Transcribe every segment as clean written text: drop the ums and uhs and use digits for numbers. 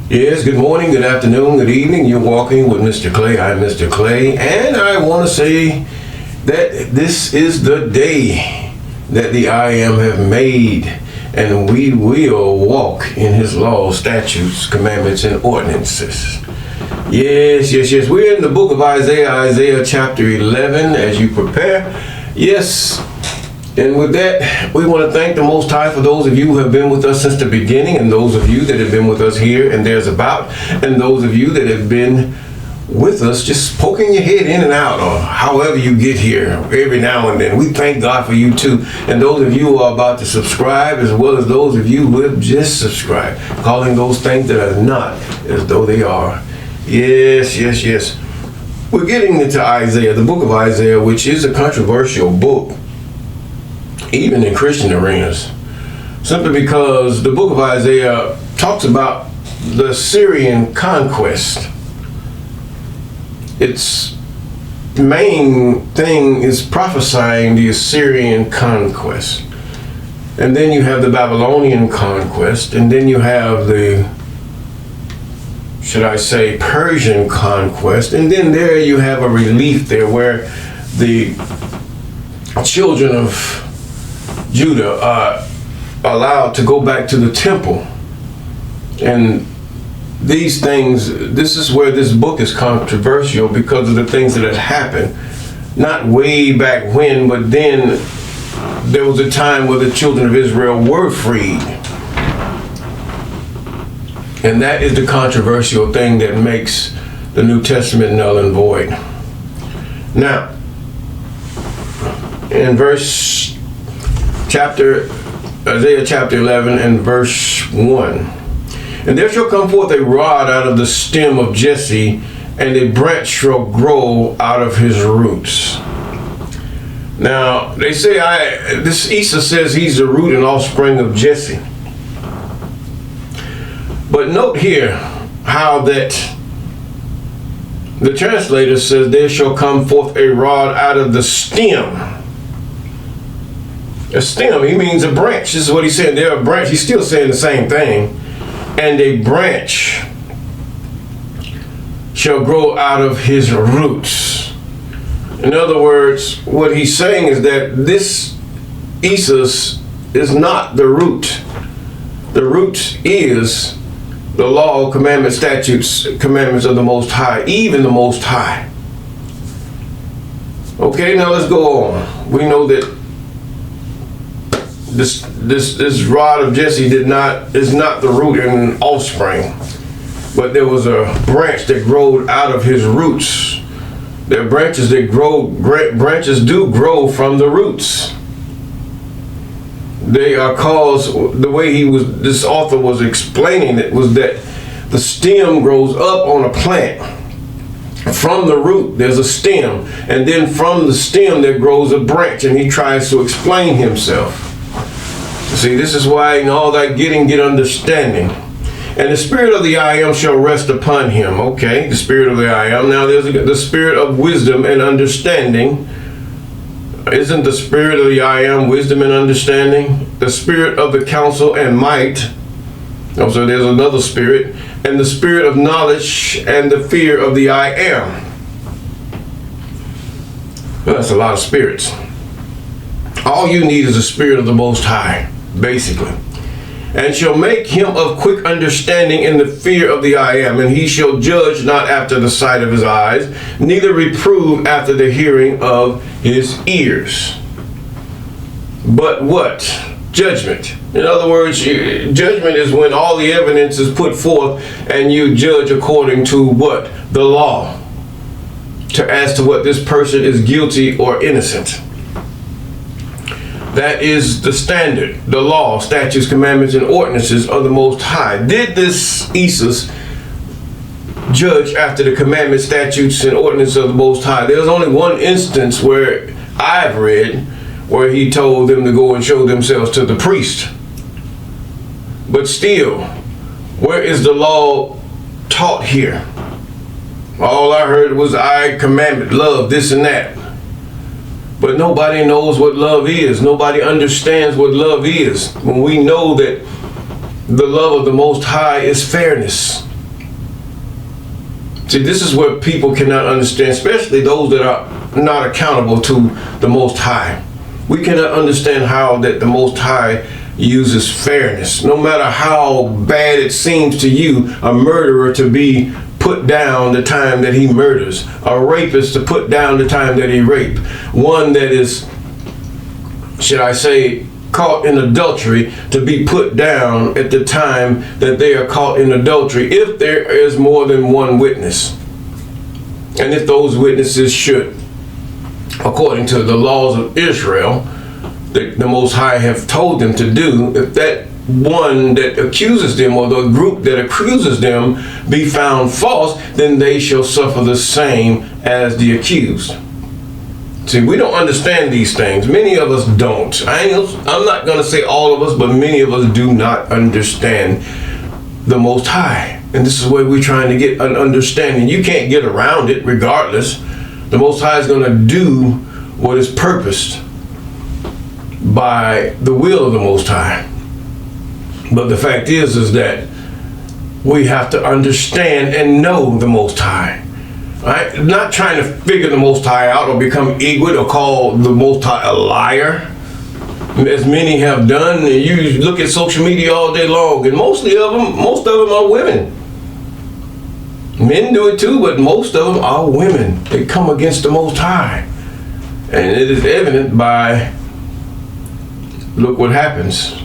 Yes, good morning, good afternoon, good evening. You're walking with Mr. Clay. I'm Mr. Clay, and I want to say that this is the day that the I Am have made, and we will walk in his laws, statutes, commandments, and ordinances. Yes. We're in the book of Isaiah chapter 11 as you prepare. Yes. And with that, we want to thank the Most High for those of you who have been with us since the beginning, and those of you that have been with us here and there's about, and those of you that have been with us just poking your head in and out, or however you get here every now and then. We thank God for you too. And those of you who are about to subscribe, as well as those of you who have just subscribed, calling those things that are not as though they are. Yes. We're getting into Isaiah, the book of Isaiah, which is a controversial book, even in Christian arenas, simply because the book of Isaiah talks about the Syrian conquest. Its main thing is prophesying the Assyrian conquest. And then you have the Babylonian conquest, and then you have the, should I say, Persian conquest, and then there you have a relief there where the children of Judah are allowed to go back to the temple. And these things, this is where this book is controversial because of the things that had happened. Not way back when, but then there was a time where the children of Israel were freed. And that is the controversial thing that makes the New Testament null and void. Now, in Isaiah chapter 11 and verse 1. And there shall come forth a rod out of the stem of Jesse, and a branch shall grow out of his roots. Now, they say, this Esau says he's the root and offspring of Jesse. But note here how that the translator says, there shall come forth a rod out of the stem. A stem, he means a branch. This is what he's saying. They're a branch. He's still saying the same thing. And a branch shall grow out of his roots. In other words, what he's saying is that this Esau is not the root. The root is the law, commandments, statutes, commandments of the Most High, even the Most High. Okay, now let's go on. We know that this rod of Jesse is not the root and offspring, but there was a branch that growed out of his roots. There are branches that grow. Branches do grow from the roots. They are caused. The way this author was explaining it was that the stem grows up on a plant. From the root, there's a stem, and then from the stem there grows a branch, and he tries to explain himself. See, this is why in all that get understanding. And the spirit of the I Am shall rest upon him. Okay, the spirit of the I Am. Now there's the spirit of wisdom and understanding. Isn't the spirit of the I Am wisdom and understanding? The spirit of the counsel and might. Also, there's another spirit. And the spirit of knowledge and the fear of the I Am. Well, that's a lot of spirits. All you need is the spirit of the Most High, basically. And shall make him of quick understanding in the fear of the I Am, and he shall judge not after the sight of his eyes, neither reprove after the hearing of his ears. But what? Judgment. In other words, judgment is when all the evidence is put forth and you judge according to what? The law. As to what this person is guilty or innocent. That is the standard, the law, statutes, commandments, and ordinances of the Most High. Did this Esau judge after the commandments, statutes, and ordinances of the Most High? There's only one instance where I've read where he told them to go and show themselves to the priest. But still, where is the law taught here? All I heard was I commandment, love, this and that. But nobody knows what love is. Nobody understands what love is. When we know that the love of the Most High is fairness. See, this is what people cannot understand, especially those that are not accountable to the Most High. We cannot understand how that the Most High uses fairness. No matter how bad it seems to you, a murderer to be put down the time that he murders, a rapist to put down the time that he raped, one that is, should I say, caught in adultery to be put down at the time that they are caught in adultery, if there is more than one witness, and if those witnesses should, according to the laws of Israel, the Most High have told them to do, if that one that accuses them or the group that accuses them be found false, then they shall suffer the same as the accused. See, we don't understand these things. Many of us don't. I'm not going to say all of us, but many of us do not understand the Most High. And this is where we're trying to get an understanding. You can't get around it regardless. The Most High is going to do what is purposed by the will of the Most High. But the fact is that we have to understand and know the Most High. Right? Not trying to figure the Most High out or become ignorant or call the Most High a liar, as many have done. You look at social media all day long, and most of them are women. Men do it too, but most of them are women. They come against the Most High, and it is evident by, look what happens.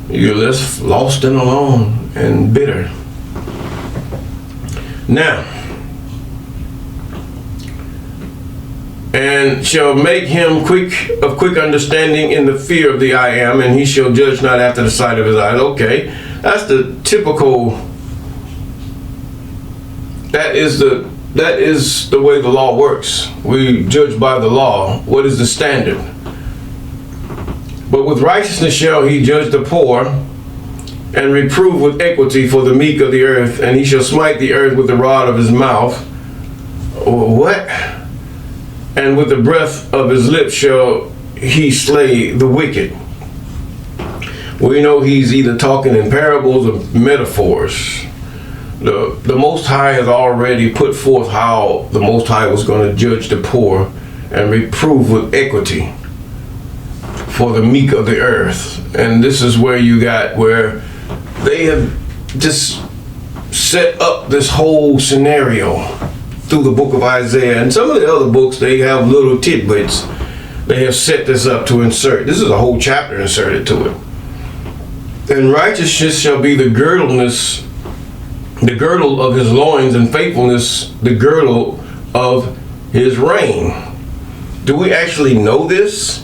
You're less lost and alone and bitter. Now, and shall make him of quick understanding in the fear of the I am, and he shall judge not after the sight of his eyes. Okay, that's the typical. That is the way the law works. We judge by the law. What is the standard? But with righteousness shall he judge the poor, and reprove with equity for the meek of the earth, and he shall smite the earth with the rod of his mouth. What? And with the breath of his lips shall he slay the wicked. We know he's either talking in parables or metaphors. The Most High has already put forth how the Most High was going to judge the poor and reprove with equity for the meek of the earth. And this is where you got where they have just set up this whole scenario through the book of Isaiah. And some of the other books, they have little tidbits. They have set this up to insert. This is a whole chapter inserted to it. And righteousness shall be the girdle of his loins, and faithfulness the girdle of his reign. Do we actually know this?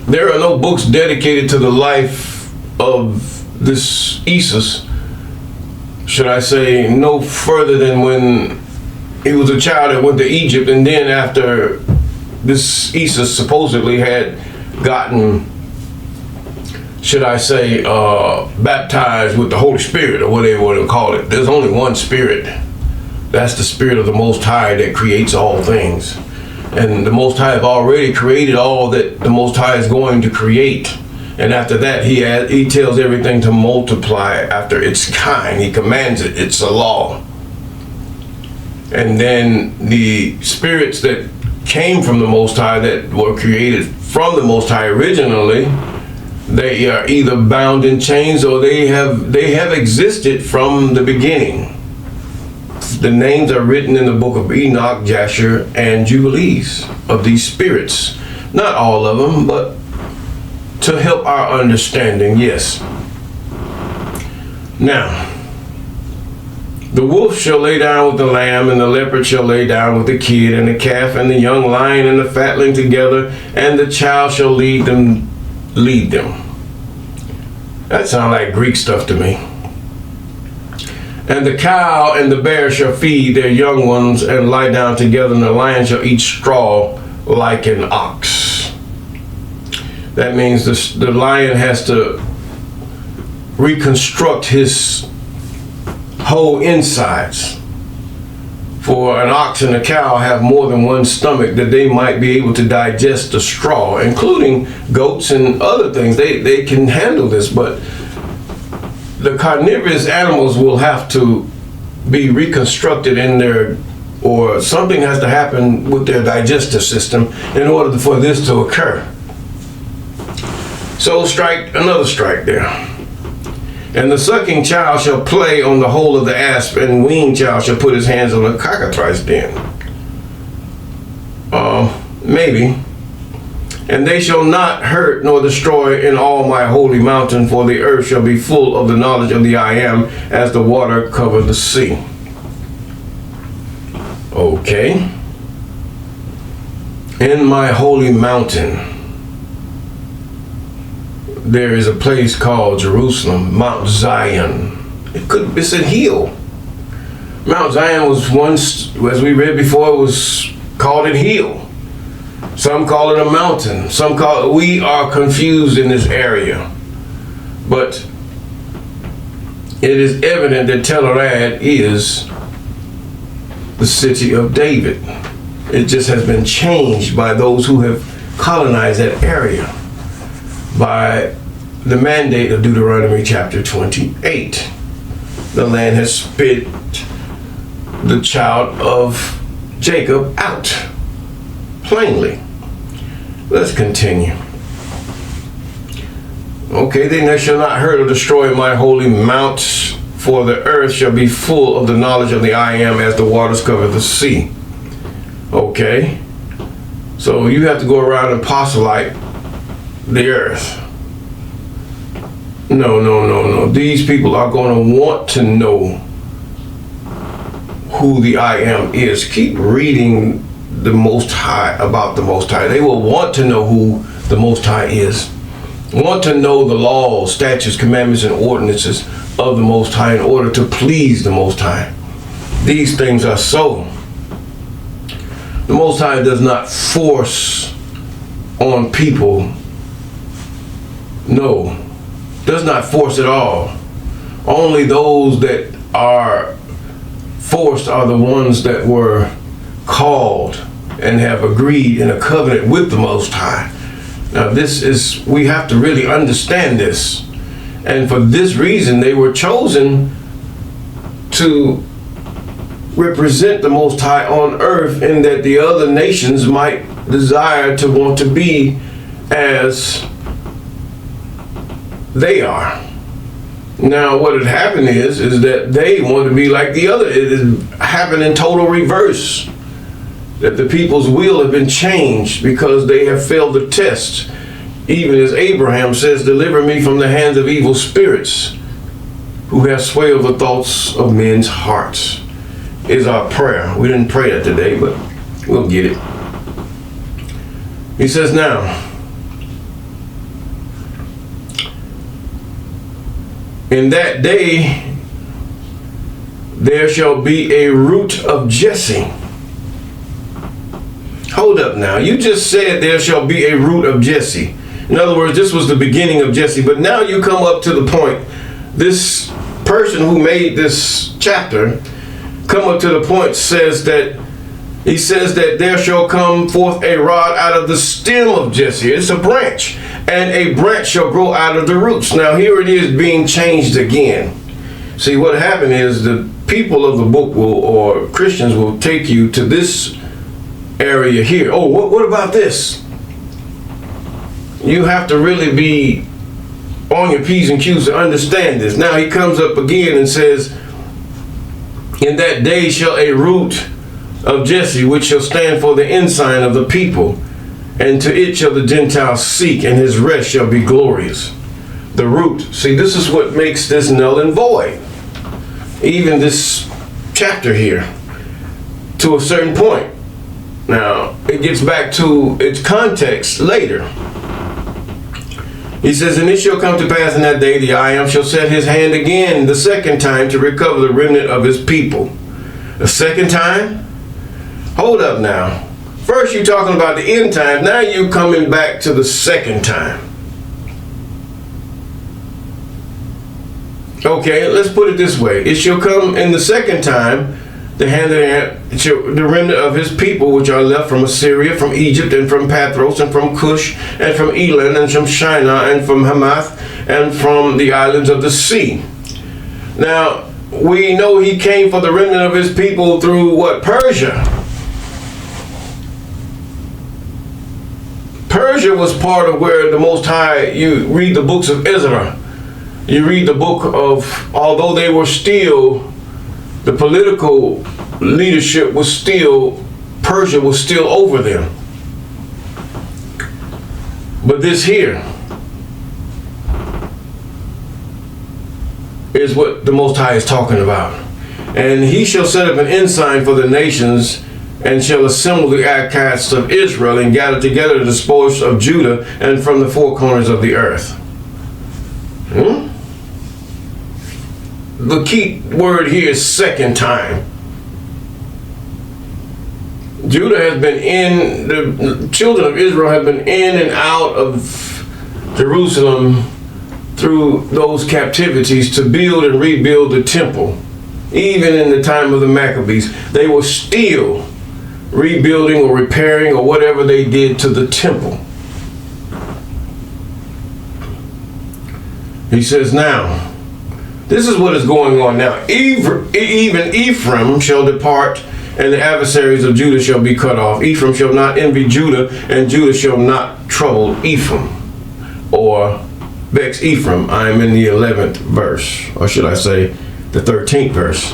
There are no books dedicated to the life of this Isus, should I say, no further than when he was a child that went to Egypt, and then after this Isus supposedly had gotten, should I say, baptized with the Holy Spirit, or whatever you want to call it. There's only one Spirit. That's the Spirit of the Most High that creates all things. And the Most High have already created all that the Most High is going to create. And after that, he tells everything to multiply after its kind. He commands it. It's a law. And then the spirits that came from the Most High, that were created from the Most High originally, they are either bound in chains or they have existed from the beginning. The names are written in the book of Enoch, Jasher, and Jubilees of these spirits. Not all of them, but to help our understanding, yes. Now, the wolf shall lay down with the lamb, and the leopard shall lay down with the kid, and the calf, and the young lion, and the fatling together, and the child shall lead them. That sounds like Greek stuff to me. And the cow and the bear shall feed their young ones and lie down together, and the lion shall eat straw like an ox. That means the lion has to reconstruct his whole insides. For an ox and a cow have more than one stomach that they might be able to digest the straw, including goats and other things. They can handle this, but the carnivorous animals will have to be reconstructed in their, or something has to happen with their digestive system in order for this to occur. So strike another strike there. And the sucking child shall play on the hole of the asp, and weaned child shall put his hands on the cockatrice den. Maybe. And they shall not hurt nor destroy in all my holy mountain, for the earth shall be full of the knowledge of the I am, as the water covered the sea. Okay. In my holy mountain, there is a place called Jerusalem, Mount Zion. It's a hill. Mount Zion was once, as we read before, it was called a hill. Some call it a mountain. Some call it, we are confused in this area. But it is evident that Tel Arad is the city of David. It just has been changed by those who have colonized that area by the mandate of Deuteronomy chapter 28. The land has spit the child of Jacob out plainly. Let's continue. Okay, then they shall not hurt or destroy my holy mount, for the earth shall be full of the knowledge of the I am, as the waters cover the sea. Okay, so you have to go around and proselyte the earth. No. These people are going to want to know who the I am is. Keep reading the Most High, about the Most High. They will want to know who the Most High is. Want to know the laws, statutes, commandments, and ordinances of the Most High in order to please the Most High. These things are so. The Most High does not force on people. No, does not force at all. Only those that are forced are the ones that were called and have agreed in a covenant with the Most High. Now we have to really understand this. And for this reason, they were chosen to represent the Most High on earth, in that the other nations might desire to want to be as they are. Now, what had happened is that they want to be like the other. It has happened in total reverse. That the people's will have been changed because they have failed the test. Even as Abraham says, deliver me from the hands of evil spirits who have sway over the thoughts of men's hearts, is our prayer. We didn't pray that today, but we'll get it. He says now, in that day there shall be a root of Jesse. Hold up now. You just said there shall be a root of Jesse. In other words, this was the beginning of Jesse. But now you come up to the point. This person who made this chapter come up to the point says that he says that there shall come forth a rod out of the stem of Jesse. It's a branch. And a branch shall grow out of the roots. Now here it is being changed again. See, what happened is the people of the book or Christians will take you to this area here. Oh, what about this? You have to really be on your P's and Q's to understand this. Now he comes up again and says, in that day shall a root of Jesse, which shall stand for the ensign of the people, and to it shall the Gentiles seek, and his rest shall be glorious. The root. See, this is what makes this null and void. Even this chapter here, to a certain point. Now, it gets back to its context later. He says, and it shall come to pass in that day, the I am shall set his hand again the second time to recover the remnant of his people. The second time? Hold up now. First you're talking about the end time. Now you're coming back to the second time. Okay, let's put it this way. It shall come in the second time, the hand of the remnant of his people, which are left from Assyria, from Egypt, and from Pathros, and from Cush, and from Elam, and from Shinar, and from Hamath, and from the islands of the sea. Now, we know he came for the remnant of his people through what? Persia. Persia was part of where the Most High, you read the books of Ezra, you read the book of, although they were still, the political leadership was still, Persia was still over them. But this here is what the Most High is talking about. And he shall set up an ensign for the nations, and shall assemble the outcasts of Israel, and gather together the spoils of Judah, and from the four corners of the earth. The key word here is second time. Judah has been in, the children of Israel have been in and out of Jerusalem through those captivities to build and rebuild the temple. Even in the time of the Maccabees, they were still rebuilding or repairing or whatever they did to the temple. He says, now, this is what is going on now. Even Ephraim shall depart, and the adversaries of Judah shall be cut off. Ephraim shall not envy Judah, and Judah shall not trouble Ephraim, or vex Ephraim. I am in the 11th verse, or should I say the 13th verse.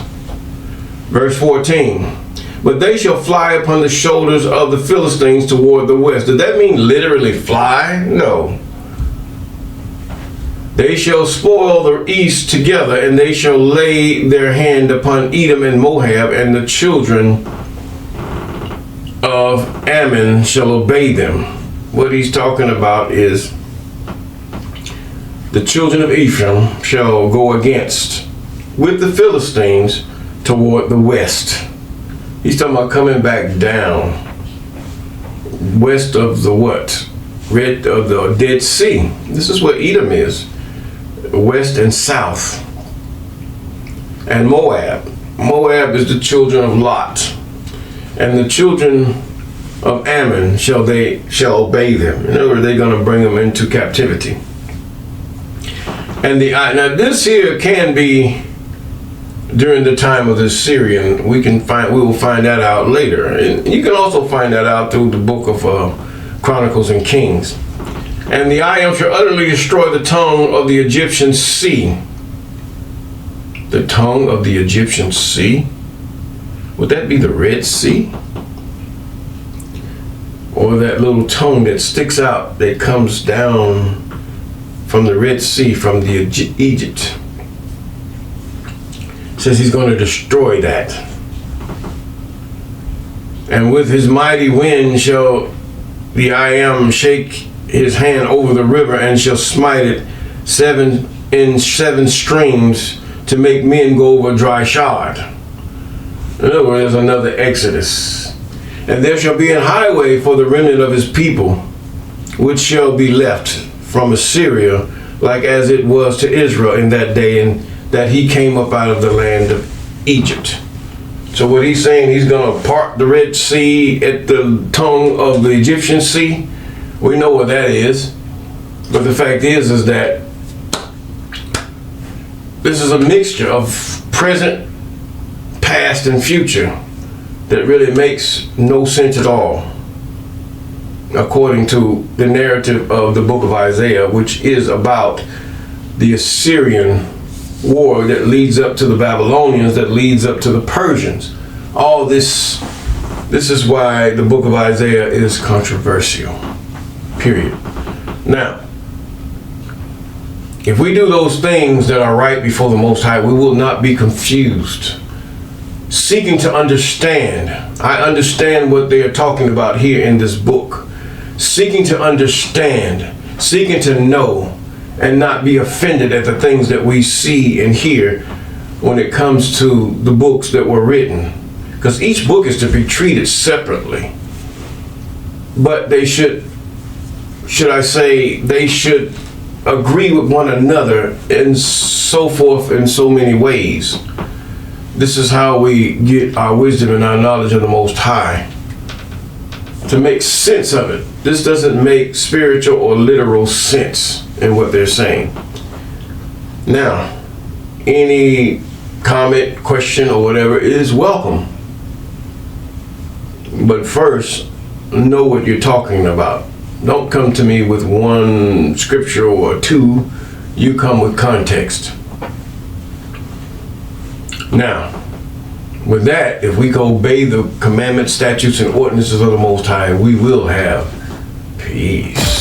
Verse 14. But they shall fly upon the shoulders of the Philistines toward the west. Does that mean literally fly? No. They shall spoil the east together, and they shall lay their hand upon Edom and Moab, and the children of Ammon shall obey them. What he's talking about is the children of Ephraim shall go against with the Philistines toward the west. He's talking about coming back down west of the what? Red of the Dead Sea. This is what Edom is. West and south. And Moab. Moab is the children of Lot. And the children of Ammon shall obey them. In other words, they're going to bring them into captivity. And now this here can be during the time of the Syrian. We will find that out later. And you can also find that out through the book of Chronicles and Kings. And the I am shall utterly destroy the tongue of the Egyptian sea. The tongue of the Egyptian sea? Would that be the Red Sea? Or that little tongue that sticks out, that comes down from the Red Sea, from the Egypt? Says he's going to destroy that. And with his mighty wind shall the I am shake his hand over the river, and shall smite it in seven streams, to make men go over dry shod. In other words, there's another Exodus. And there shall be an highway for the remnant of his people, which shall be left from Assyria, like as it was to Israel in that day, and that he came up out of the land of Egypt. So what he's saying, he's going to part the Red Sea at the tongue of the Egyptian sea. We know what that is. But the fact is that this is a mixture of present, past, and future that really makes no sense at all, according to the narrative of the book of Isaiah, which is about the Assyrian war that leads up to the Babylonians, that leads up to the Persians. All this is why the book of Isaiah is controversial. Period. Now, if we do those things that are right before the Most High, we will not be confused. Seeking to understand. I understand what they are talking about here in this book. Seeking to understand. Seeking to know. And not be offended at the things that we see and hear when it comes to the books that were written. Because each book is to be treated separately. But they should I say, they should agree with one another and so forth in so many ways. This is how we get our wisdom and our knowledge of the Most High. To make sense of it. This doesn't make spiritual or literal sense in what they're saying. Now, any comment, question, or whatever is welcome. But first, know what you're talking about. Don't come to me with one scripture or two. You come with context. Now, with that, if we can obey the commandments, statutes, and ordinances of the Most High, we will have peace.